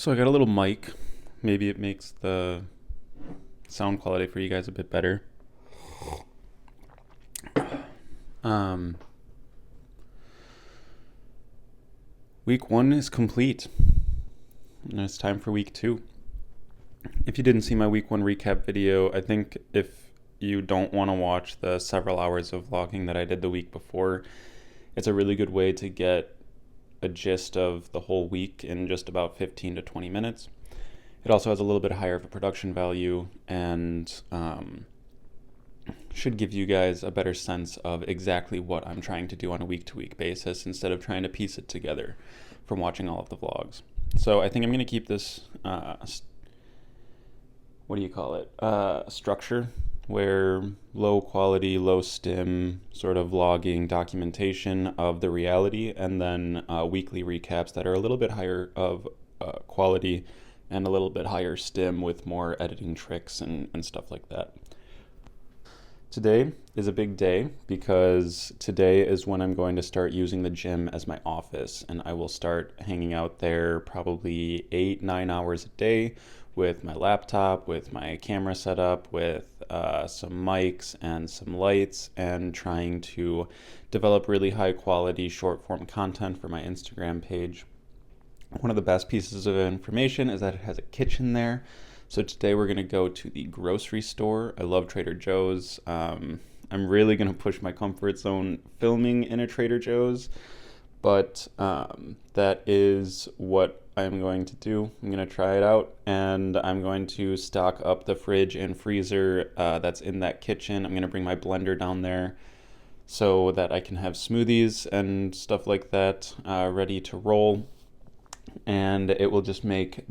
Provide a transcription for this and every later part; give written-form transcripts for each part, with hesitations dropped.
So I got a little mic. Maybe it makes the sound quality for you guys a bit better. Um, week 1 is complete, and it's time for week 2. If you didn't see my week 1 recap video, I think if you don't want to watch the several hours of vlogging that I did the week before, it's a really good way to get a gist of the whole week in just about 15 to 20 minutes. It also has a little bit higher of a production value and should give you guys a better sense of exactly what I'm trying to do on a week-to-week basis instead of trying to piece it together from watching all of the vlogs. So I think I'm going to keep this, structure where low quality, low stim sort of vlogging documentation of the reality, and then weekly recaps that are a little bit higher of quality and a little bit higher stim with more editing tricks and stuff like that. Today is a big day because today is when I'm going to start using the gym as my office, and I will start hanging out there probably 8-9 hours a day with my laptop, with my camera set up, with some mics and some lights, and trying to develop really high quality short form content for my Instagram page. One of the best pieces of information is that it has a kitchen there. So today we're going to go to the grocery store. I love Trader Joe's. I'm really going to push my comfort zone filming in a Trader Joe's, but that is what I'm going to do. I'm going to try it out, and I'm going to stock up the fridge and freezer that's in that kitchen. I'm going to bring my blender down there so that I can have smoothies and stuff like that ready to roll, and it will just make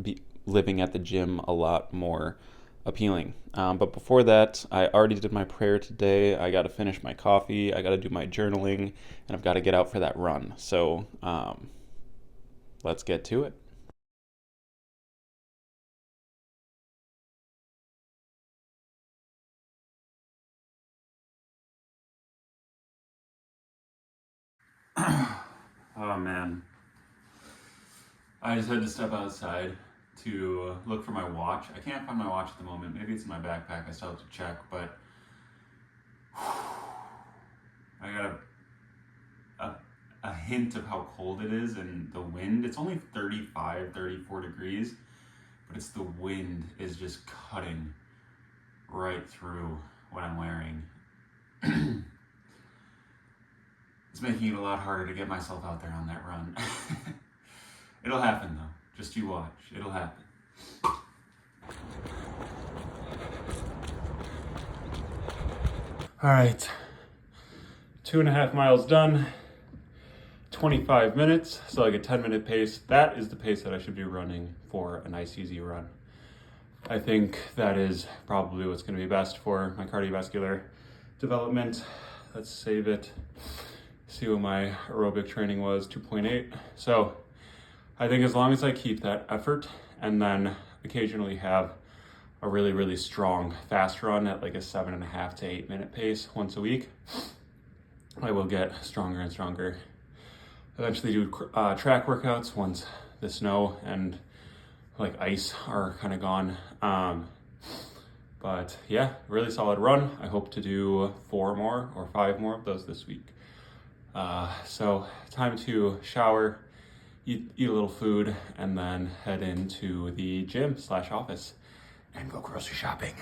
living at the gym a lot more appealing. But before that, I already did my prayer today. I got to finish my coffee. I got to do my journaling, and I've got to get out for that run. So let's get to it. Oh man. I just had to step outside to look for my watch. I can't find my watch at the moment. Maybe it's in my backpack. I still have to check, but I got a hint of how cold it is and the wind. It's only 35, 34 degrees, but it's the wind is just cutting right through what I'm wearing. It's making it a lot harder to get myself out there on that run. It'll happen though. Just you watch. It'll happen. All right. 2.5 miles done. 25 minutes, so like a 10-minute pace. That is the pace that I should be running for a nice easy run. I think that is probably what's going to be best for my cardiovascular development. Let's save it. See what my aerobic training was, 2.8. So I think as long as I keep that effort and then occasionally have a really, really strong fast run at like a 7.5 to 8 minute pace once a week, I will get stronger and stronger. Eventually do track workouts once the snow and like ice are kind of gone. But yeah, really solid run. I hope to do 4 more or 5 more of those this week. So time to shower, eat a little food, and then head into the gym/office and go grocery shopping.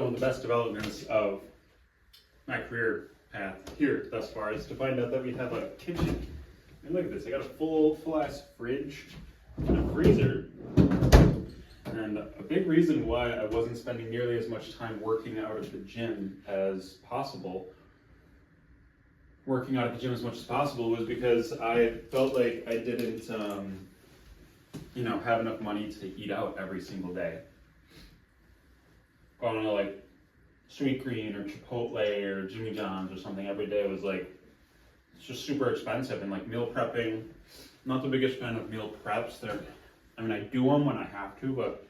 one of the best developments of my career path here thus far is to find out that we have a kitchen. And look at this, I got a full-ass fridge and a freezer. And a big reason why I wasn't spending nearly as much time working out at the gym as possible, was because I felt like I didn't, have enough money to eat out every single day. Going to like Sweetgreen or Chipotle or Jimmy John's or something every day was like, it's just super expensive. And like meal prepping, not the biggest fan of meal preps. I do them when I have to, but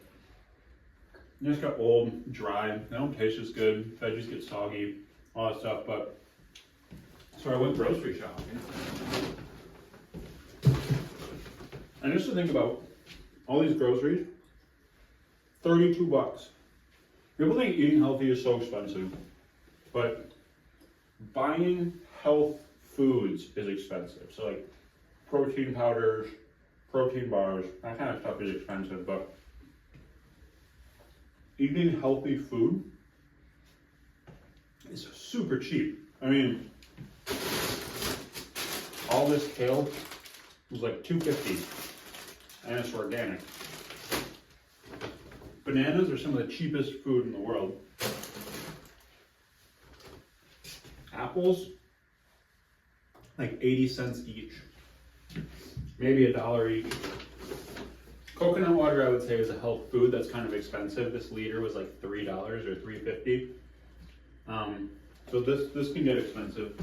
they just got old, dry, they don't taste as good, veggies get soggy, all that stuff. But so I went grocery shopping. And just to think about all these groceries, $32. People think eating healthy is so expensive, but buying health foods is expensive. So like protein powders, protein bars, that kind of stuff is expensive, but eating healthy food is super cheap. I mean, all this kale was like $2.50, and it's organic. Bananas are some of the cheapest food in the world. Apples, like 80 cents each, maybe $1 each. Coconut water, I would say, is a health food that's kind of expensive. This liter was like $3 or $3.50. So this can get expensive.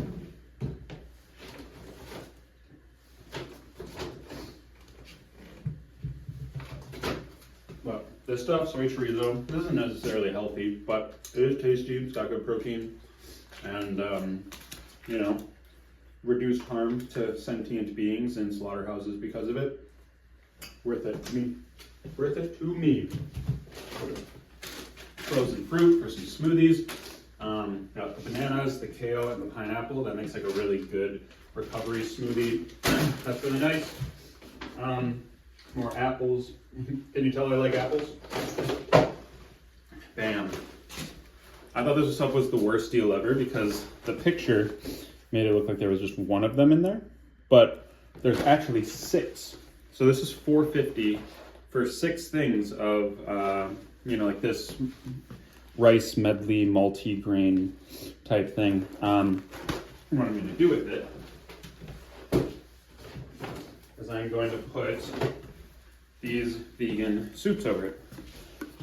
But this stuff, soy chorizo, this isn't necessarily healthy, but it is tasty. It's got good protein, and reduced harm to sentient beings in slaughterhouses because of it. Worth it to me. Worth it to me. Frozen fruit for some smoothies. Got the bananas, the kale, and the pineapple. That makes like a really good recovery smoothie. That's really nice. More apples. Can you tell I like apples? Bam. I thought this stuff was the worst deal ever because the picture made it look like there was just one of them in there, but there's actually 6. So this is $4.50 for 6 things of, like this rice medley multi-grain type thing. What I'm going to do with it is I'm going to put these vegan soups over it.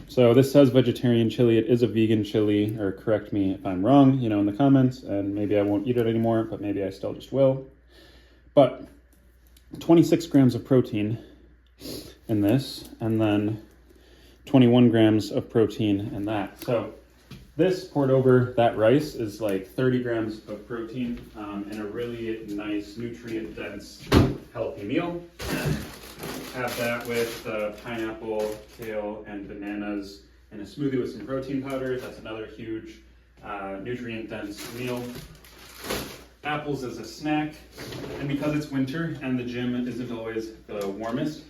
So this says vegetarian chili. It is a vegan chili, or correct me if I'm wrong, in the comments, and maybe I won't eat it anymore, but maybe I still just will. But 26 grams of protein in this, and then 21 grams of protein in that. So this poured over that rice is like 30 grams of protein in a really nice, nutrient-dense, healthy meal. Have that with pineapple, kale, and bananas in a smoothie with some protein powders. That's another huge nutrient-dense meal. Apples as a snack, and because it's winter and the gym isn't always the warmest,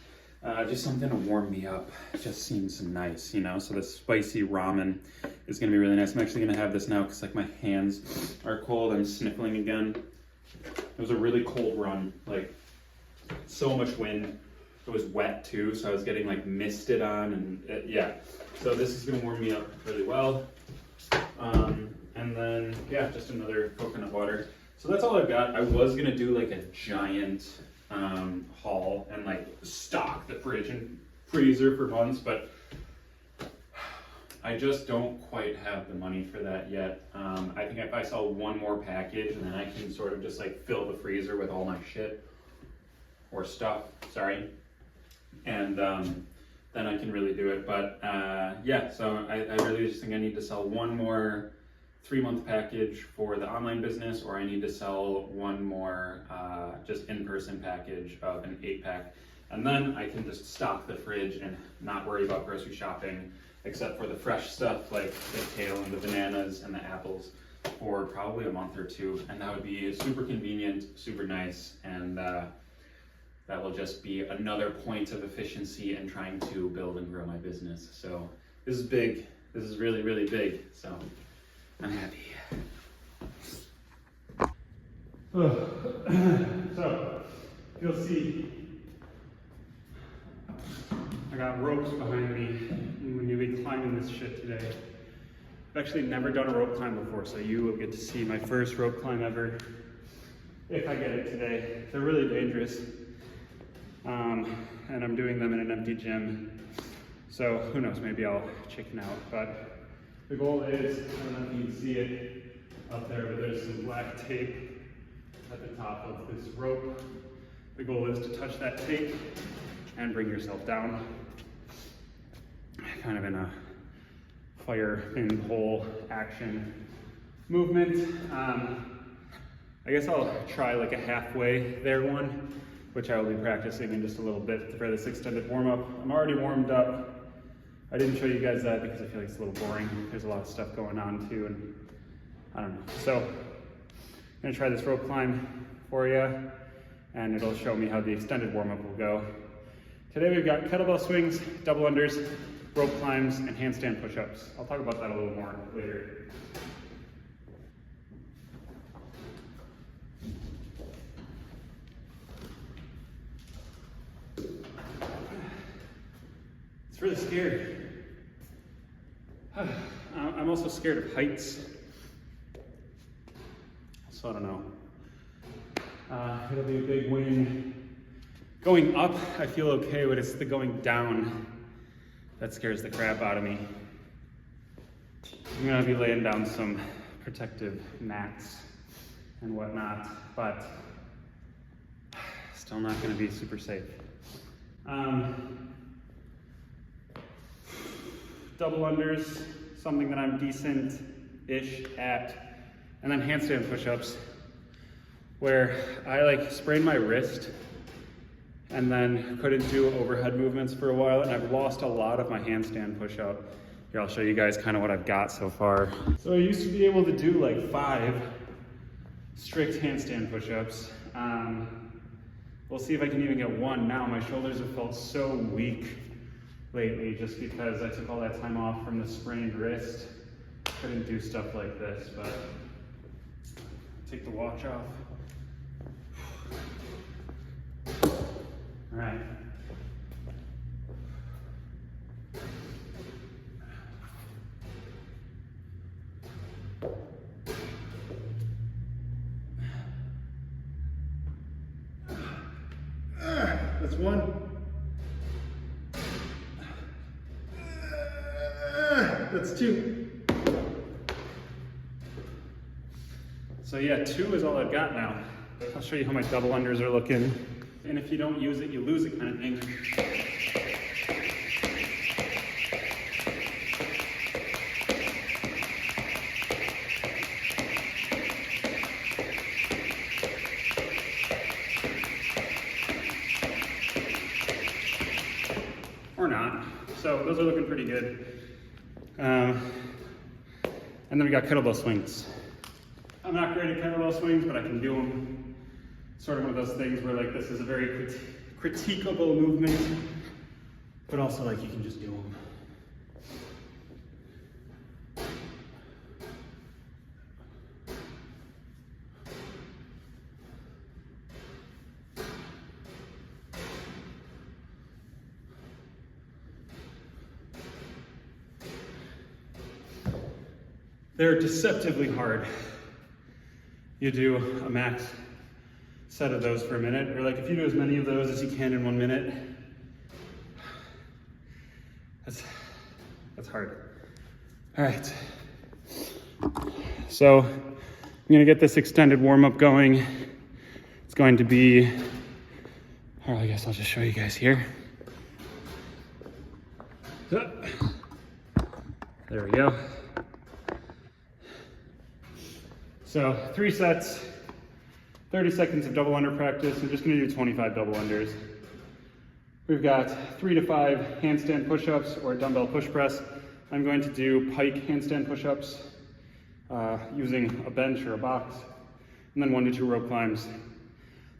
just something to warm me up. It just seems nice, So the spicy ramen is gonna be really nice. I'm actually gonna have this now because like my hands are cold. I'm sniffling again. It was a really cold run, like so much wind. It was wet too, so I was getting like misted on, and yeah. So this is gonna warm me up really well. And then just another coconut water. So that's all I've got. I was gonna do like a giant haul and like stock the fridge and freezer for months, but I just don't quite have the money for that yet. I think if I sell one more package, and then I can sort of just like fill the freezer with all my shit or stuff, and then I can really do it. But so I really just think I need to sell one more 3-month package for the online business, or I need to sell one more just in-person package of an 8-pack. And then I can just stock the fridge and not worry about grocery shopping, except for the fresh stuff like the kale and the bananas and the apples, for probably a month or 2. And that would be super convenient, super nice, and that will just be another point of efficiency in trying to build and grow my business. So this is big. This is really, really big, so I'm happy. So, you'll see I got ropes behind me. I'm going to be climbing this shit today. I've actually never done a rope climb before, so you will get to see my first rope climb ever, if I get it today. They're really dangerous, and I'm doing them in an empty gym, so who knows, maybe I'll chicken out, but the goal is, I don't know if you can see it up there, but there's some black tape at the top of this rope. The goal is to touch that tape and bring yourself down, kind of in a fire in pole action movement. I guess I'll try like a halfway there one, which I will be practicing in just a little bit for this extended warm-up. I'm already warmed up. I didn't show you guys that because I feel like it's a little boring. There's a lot of stuff going on too, and I don't know. So I'm gonna try this rope climb for you, and it'll show me how the extended warm-up will go. Today we've got kettlebell swings, double unders, rope climbs, and handstand push-ups. I'll talk about that a little more later. It's really scary. I'm also scared of heights, so I don't know. It'll be a big win. Going up, I feel okay, but it's the going down that scares the crap out of me. I'm gonna be laying down some protective mats and whatnot, but still not gonna be super safe. Double unders, something that I'm decent-ish at, and then handstand push-ups, where I like sprained my wrist and then couldn't do overhead movements for a while, and I've lost a lot of my handstand push-up. Here, I'll show you guys kind of what I've got so far. So I used to be able to do like 5 strict handstand push-ups. We'll see if I can even get 1 now. My shoulders have felt so weak lately just because I took all that time off from the sprained wrist. Couldn't do stuff like this, but take the watch off. All right. That's 1. That's 2. So yeah, 2 is all I've got now. I'll show you how my double unders are looking. And if you don't use it, you lose it kind of thing. Or not. So those are looking pretty good. And then we got kettlebell swings. I'm not great at kettlebell swings, but I can do them. Sort of one of those things where like this is a very critiquable movement, but also like you can just do them. They're deceptively hard. You do a max set of those for a minute, or like if you do as many of those as you can in 1 minute, that's hard. All right. So I'm gonna get this extended warm-up going. It's going to be, or I guess I'll just show you guys here. There we go. So 3 sets, 30 seconds of double under practice. I'm just gonna do 25 double unders. We've got 3 to 5 handstand push-ups or dumbbell push press. I'm going to do pike handstand push-ups using a bench or a box, and then 1 to 2 rope climbs.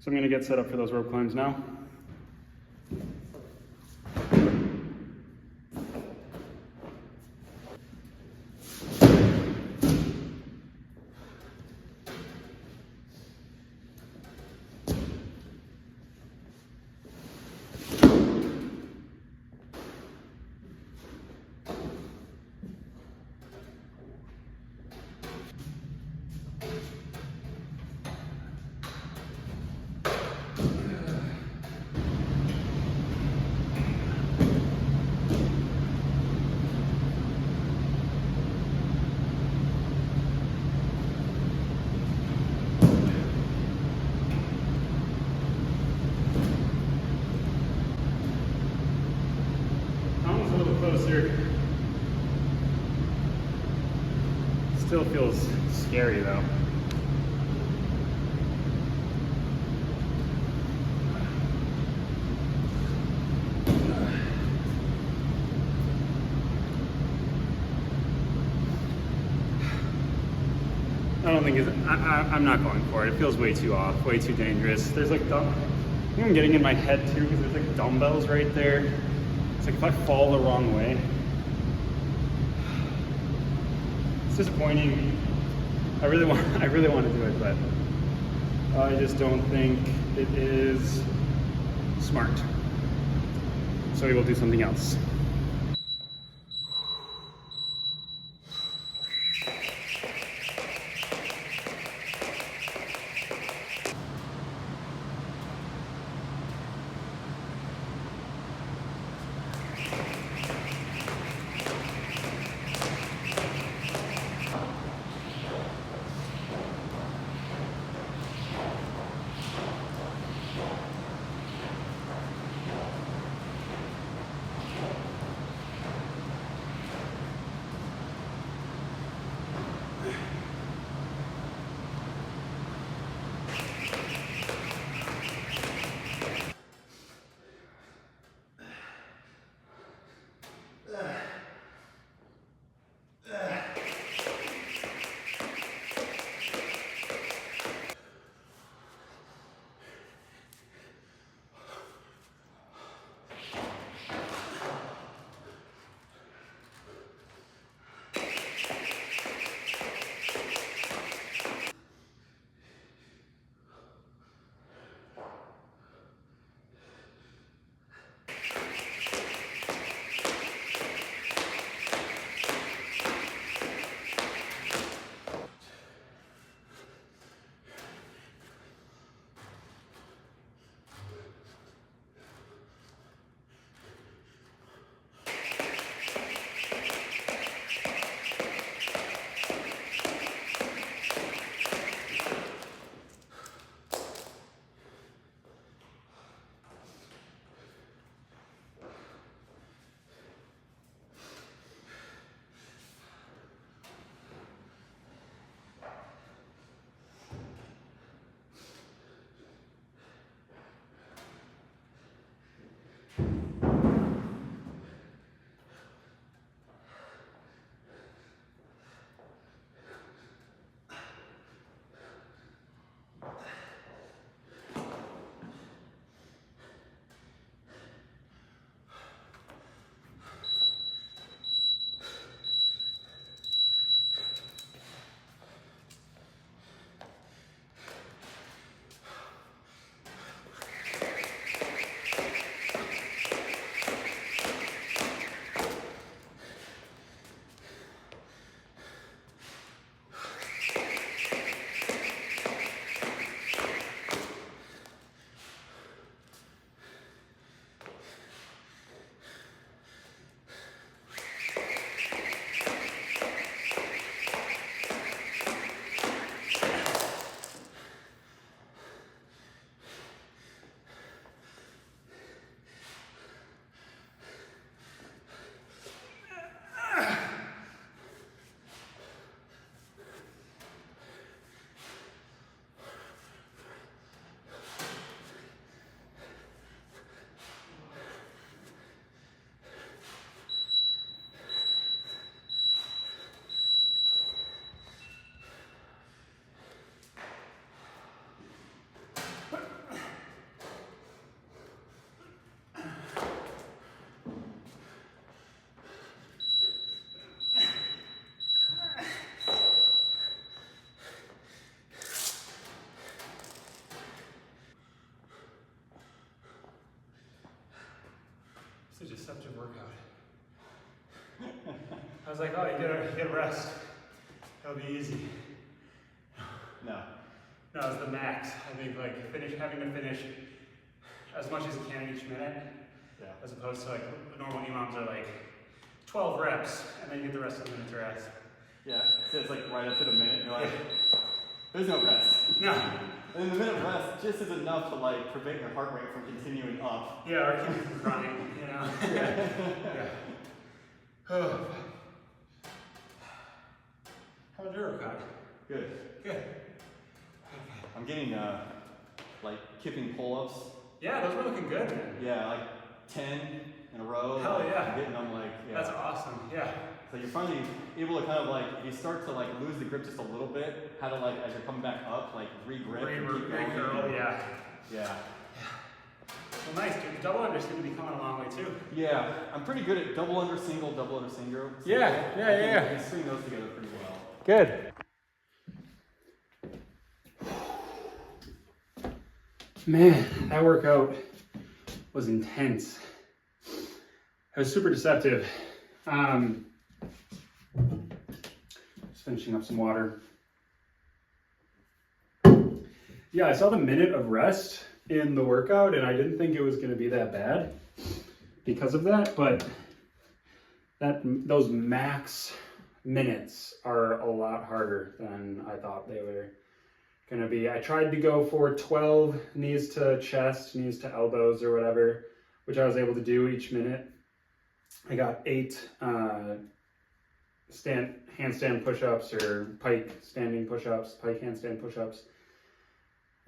So I'm gonna get set up for those rope climbs now. closer. Still feels scary though. I don't think it's, I'm not going for it. It feels way too off, way too dangerous. There's like, I think I'm getting in my head too, because there's like dumbbells right there. It's like if I fall the wrong way, it's disappointing. I really want to do it, but I just don't think it is smart. So we will do something else. Such a deceptive workout. I was like, oh, you get a rest. That'll be easy. No, it's the max. I think like having to finish as much as you can each minute, as opposed to like normal EMOMs are like 12 reps, and then you get the rest of the minute to rest. Yeah, so it's like right up to the minute, you're like, there's no rest. No. And the minute rest just is enough to like prevent your heart rate from continuing up. Yeah, or keep you from crying, you know? Yeah. How's your workout? Good. Good. I'm getting like kipping pull-ups. Yeah, those were looking good, man. Yeah, like 10 in a row. Hell yeah. I'm getting them like, yeah. That's awesome, yeah. So you're finally able to kind of like, if you start to like lose the grip just a little bit, how to like, as you're coming back up, like re-grip. Re-curl, yeah. Yeah. Well, nice, dude. The double unders seem to be coming a long way, too. Yeah, I'm pretty good at double under single, double under single. Yeah. I can string those together pretty well. Good. Man, that workout was intense. It was super deceptive. Just finishing up some water. Yeah, I saw the minute of rest in the workout and I didn't think it was going to be that bad because of that, but those max minutes are a lot harder than I thought they were going to be. I tried to go for 12 knees to chest, knees to elbows or whatever, which I was able to do each minute. I got 8 handstand push-ups or pike standing push-ups, pike handstand push-ups.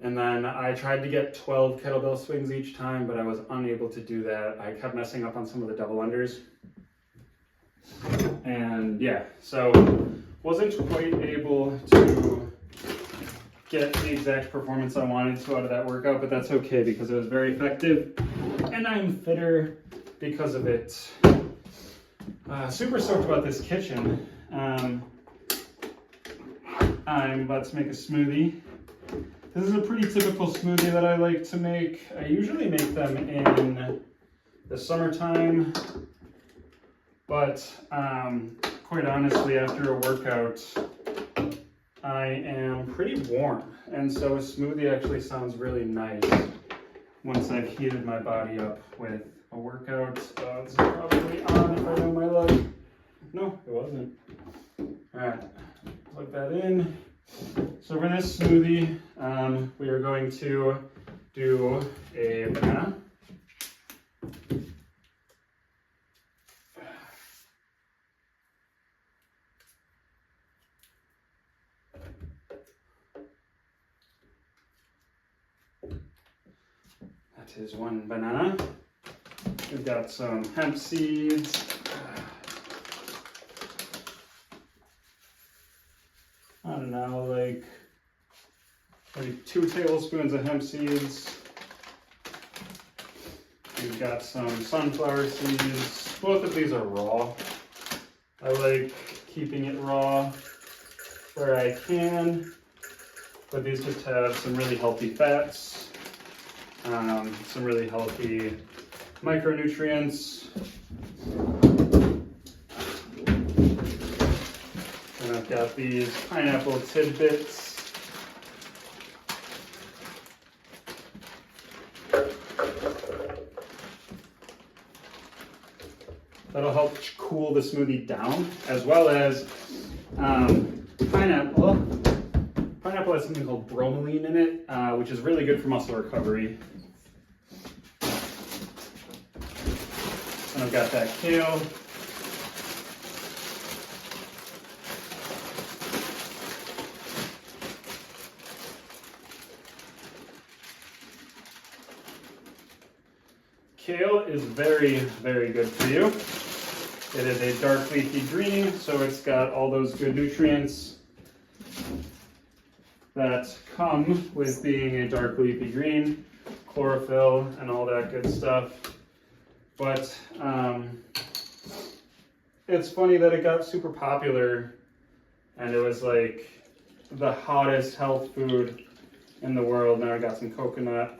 And then I tried to get 12 kettlebell swings each time, but I was unable to do that. I kept messing up on some of the double unders. And yeah, so wasn't quite able to get the exact performance I wanted to out of that workout, but that's okay because it was very effective and I'm fitter because of it. Super stoked about this kitchen. I'm about to make a smoothie. This is a pretty typical smoothie that I like to make. I usually make them in the summertime, but quite honestly, after a workout, I am pretty warm, and so a smoothie actually sounds really nice once I've heated my body up with a workout. This is probably on if I know my luck. No, it wasn't. All right, plug that in. So for this smoothie, we are going to do a banana. That is one banana. We've got some hemp seeds. I don't know, like maybe 2 tablespoons of hemp seeds. We've got some sunflower seeds. Both of these are raw. I like keeping it raw where I can, but these just have some really healthy fats, some really healthy micronutrients. And I've got these pineapple tidbits. That'll help cool the smoothie down, as well as pineapple. Pineapple has something called bromelain in it, which is really good for muscle recovery. And I've got that kale. Kale is very, very good for you. It is a dark leafy green, so it's got all those good nutrients that come with being a dark leafy green, chlorophyll and all that good stuff. But it's funny that it got super popular and it was like the hottest health food in the world. Now I got some coconut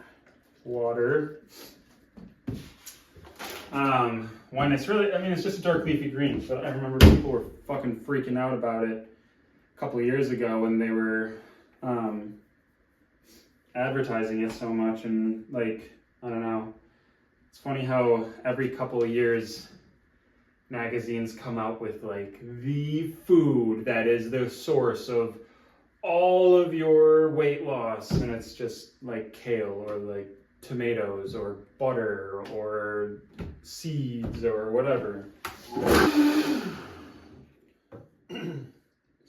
water. When it's really, I mean, it's just a dark leafy green, but I remember people were fucking freaking out about it a couple of years ago when they were advertising it so much, and like, I don't know, it's funny how every couple of years magazines come out with like the food that is the source of all of your weight loss, and it's just like kale or like tomatoes or butter or seeds or whatever.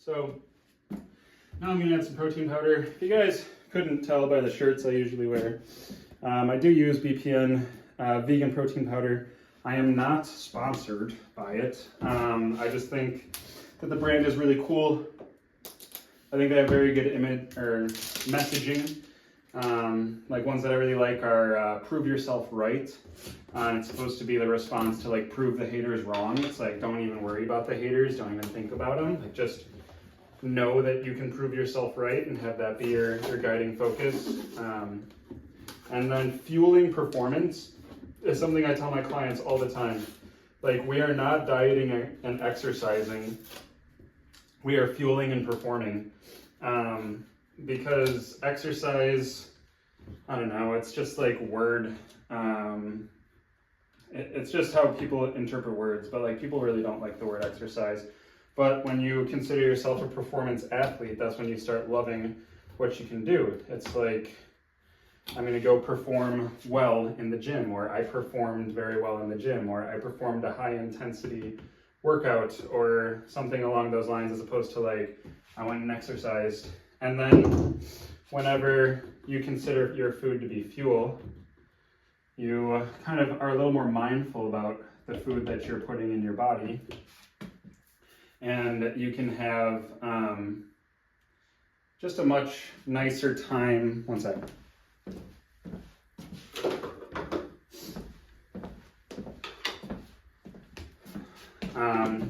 So now I'm gonna add some protein powder. If you guys couldn't tell by the shirts I usually wear, I do use BPN vegan protein powder. I am not sponsored by it. I just think that the brand is really cool. I think they have very good image or messaging. Like ones that I really like are prove yourself right. It's supposed to be the response to like prove the haters wrong. It's like, don't even worry about the haters, don't even think about them. Like just know that you can prove yourself right and have that be your guiding focus. And then fueling performance is something I tell my clients all the time. Like, we are not dieting and exercising, we are fueling and performing. Because exercise, I don't know, it's just like word, it's just how people interpret words, but like people really don't like the word exercise. But when you consider yourself a performance athlete, that's when you start loving what you can do. It's like, I'm gonna go perform well in the gym, or I performed very well in the gym, or I performed a high intensity workout, or something along those lines, as opposed to like, I went and exercised. And then whenever you consider your food to be fuel, you kind of are a little more mindful about the food that you're putting in your body. And you can have just a much nicer time. One second.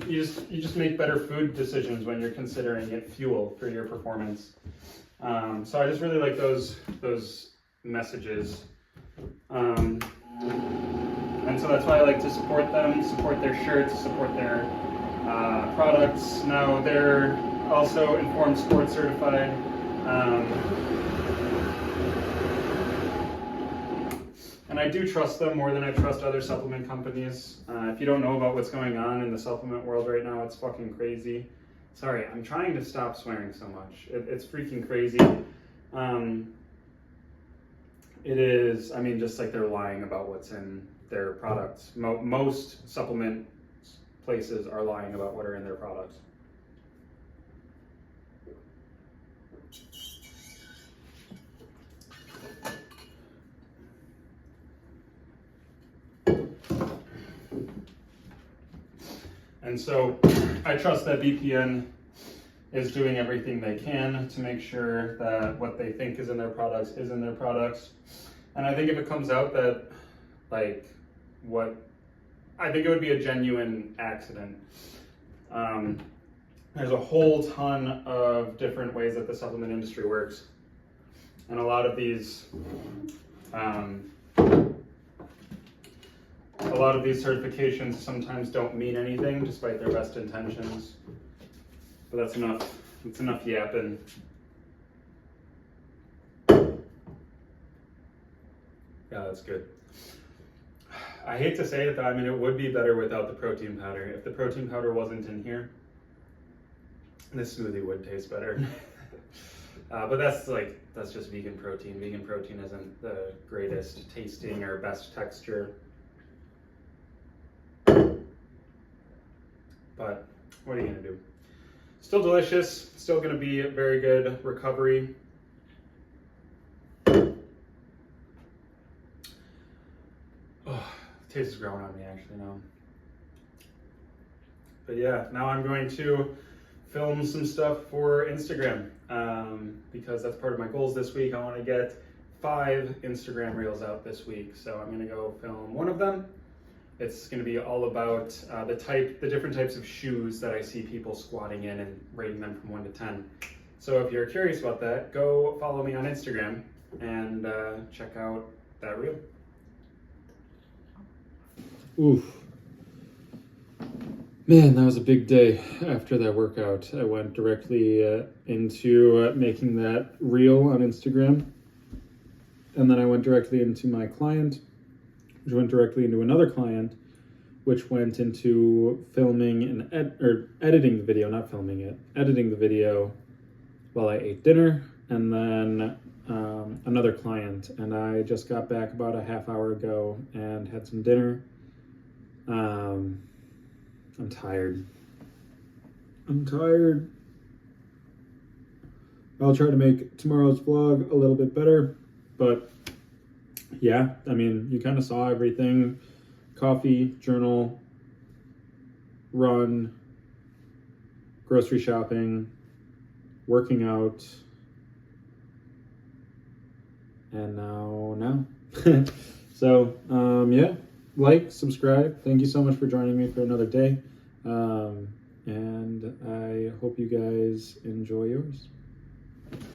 You just make better food decisions when you're considering it fuel for your performance. So I just really like those messages. And so that's why I like to support them, support their shirts, support their products. Now they're also Informed Sports certified. And I do trust them more than I trust other supplement companies. If you don't know about what's going on in the supplement world right now, it's fucking crazy. Sorry, I'm trying to stop swearing so much. It's freaking crazy. It is, I mean, just like they're lying about what's in their products. Most supplement places are lying about what are in their products. And so I trust that BPN is doing everything they can to make sure that what they think is in their products is in their products. And I think if it comes out that, like, I think it would be a genuine accident. There's a whole ton of different ways that the supplement industry works. And a lot of these certifications sometimes don't mean anything despite their best intentions. But that's enough. It's enough yapping. Yeah, that's good. I hate to say it, though. I mean, it would be better without the protein powder. If the protein powder wasn't in here, this smoothie would taste better. But that's just vegan protein. Vegan protein isn't the greatest tasting or best texture. But what are you gonna do? Still delicious, still gonna be a very good recovery. Oh, the taste is growing on me actually now. But yeah, now I'm going to film some stuff for Instagram because that's part of my goals this week. I want to get 5 Instagram reels out this week. So I'm gonna go film one of them. It's going to be all about the different types of shoes that I see people squatting in and rating them from 1 to 10. So if you're curious about that, go follow me on Instagram and check out that reel. Oof. Man, that was a big day after that workout. I went directly into making that reel on Instagram. And then I went directly into my client, which went directly into another client, which went into filming and editing the video, not filming it, editing the video while I ate dinner, and then another client. And I just got back about a half hour ago and had some dinner. I'm tired. I'll try to make tomorrow's vlog a little bit better. But yeah, I mean, you kind of saw everything. Coffee, journal, run, grocery shopping, working out, and now. So, yeah, like, subscribe. Thank you so much for joining me for another day. And I hope you guys enjoy yours.